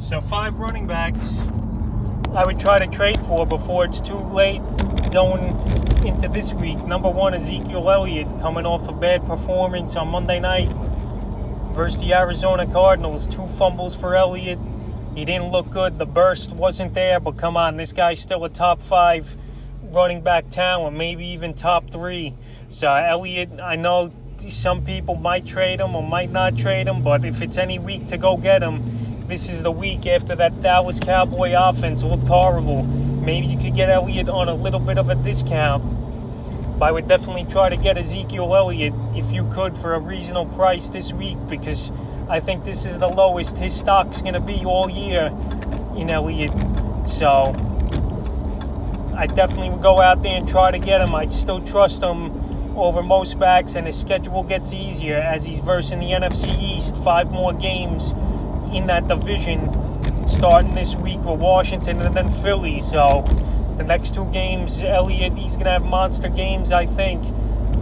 So 5 running backs I would try to trade for before it's too late going into this week. Number 1, Ezekiel Elliott, coming off a bad performance on Monday night versus the Arizona Cardinals. 2 fumbles for Elliott. He didn't look good. The burst wasn't there, but come on, this guy's still a top 5 running back talent, maybe even top 3. So Elliott, I know some people might trade him or might not trade him, but if it's any week to go get him, this is the week after that Dallas Cowboy offense looked horrible. Maybe you could get Elliott on a little bit of a discount. But I would definitely try to get Ezekiel Elliott if you could for a reasonable price this week, because I think this is the lowest his stock's going to be all year in Elliott. So I definitely would go out there and try to get him. I'd still trust him over most backs, and his schedule gets easier as he's versing the NFC East. 5 more games in that division, starting this week with Washington and then Philly. So the next 2 games, Elliott, he's going to have monster games, I think.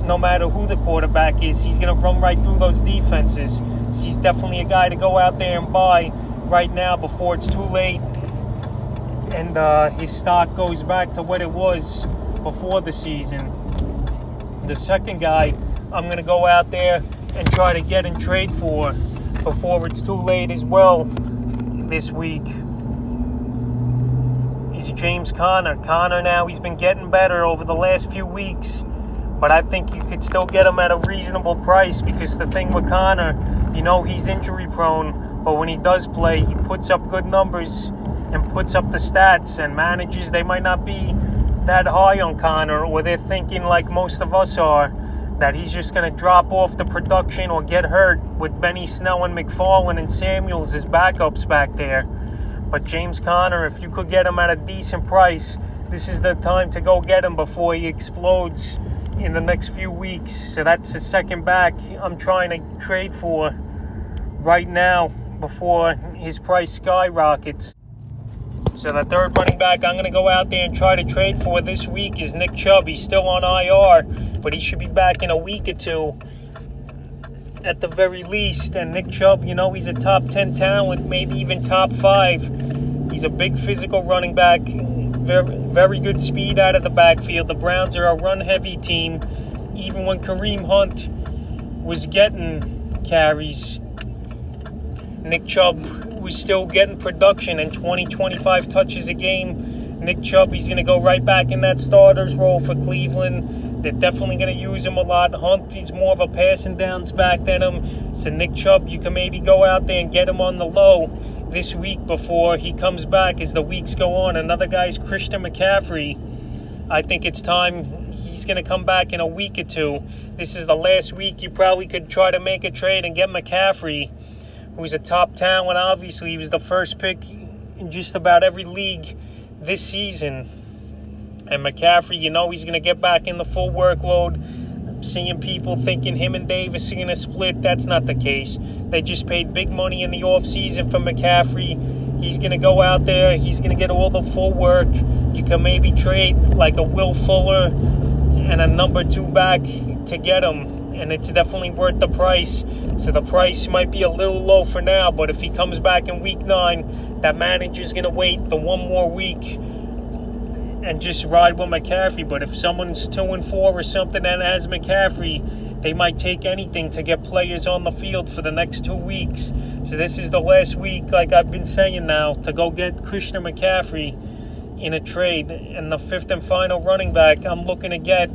No matter who the quarterback is, he's going to run right through those defenses. So he's definitely a guy to go out there and buy right now before it's too late and his stock goes back to what it was before the season. The second guy I'm going to go out there and try to get and trade for before it's too late as well this week is James Conner. Conner now, he's been getting better over the last few weeks, but I think you could still get him at a reasonable price, because the thing with Conner, he's injury prone, but when he does play, he puts up good numbers and puts up the stats, and managers, they might not be that high on Conner, or they're thinking like most of us are, that he's just going to drop off the production or get hurt with Benny Snell and McFarland and Samuels as backups back there. But James Conner, if you could get him at a decent price, this is the time to go get him before he explodes in the next few weeks. So that's the second back I'm trying to trade for right now before his price skyrockets. So the third running back I'm going to go out there and try to trade for this week is Nick Chubb. He's still on IR, but he should be back in a week or 2 at the very least. And Nick Chubb, he's a top 10 talent, maybe even top 5. He's a big physical running back, very, very good speed out of the backfield. The Browns are a run-heavy team. Even when Kareem Hunt was getting carries, Nick Chubb was still getting production and 20-25 touches a game. Nick Chubb, he's going to go right back in that starter's role for Cleveland. They're definitely going to use him a lot. Hunt, he's more of a passing downs back than him. So Nick Chubb, you can maybe go out there and get him on the low this week before he comes back as the weeks go on. Another guy's Christian McCaffrey. I think it's time. He's going to come back in a week or 2. This is the last week you probably could try to make a trade and get McCaffrey, who's a top talent. Obviously, he was the first pick in just about every league this season. And McCaffrey, he's going to get back in the full workload. I'm seeing people thinking him and Davis are going to split. That's not the case. They just paid big money in the offseason for McCaffrey. He's going to go out there. He's going to get all the full work. You can maybe trade like a Will Fuller and a number 2 back to get him, and it's definitely worth the price. So the price might be a little low for now, but if he comes back in week 9, that manager's going to wait the 1 more week and just ride with McCaffrey. But if someone's 2-4 or something that has McCaffrey, they might take anything to get players on the field for the next 2 weeks. So this is the last week, like I've been saying now, to go get Christian McCaffrey in a trade. And the 5th and final running back I'm looking to get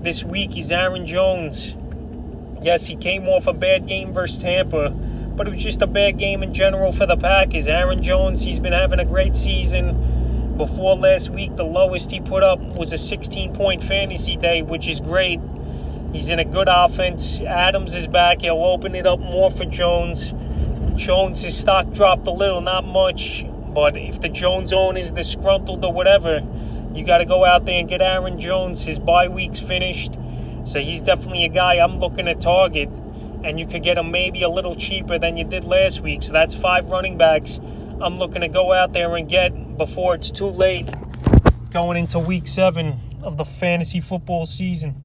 this week is Aaron Jones. Yes, he came off a bad game versus Tampa, but it was just a bad game in general for the Packers. Aaron Jones, he's been having a great season. Before last week, the lowest he put up was a 16-point fantasy day, which is great. He's in a good offense. Adams is back. He'll open it up more for Jones. Jones' stock dropped a little, not much, but if the Jones owner is disgruntled or whatever, you got to go out there and get Aaron Jones. His bye week's finished, so he's definitely a guy I'm looking to target, and you could get him maybe a little cheaper than you did last week. So that's 5 running backs I'm looking to go out there and get before it's too late going into week 7 of the fantasy football season.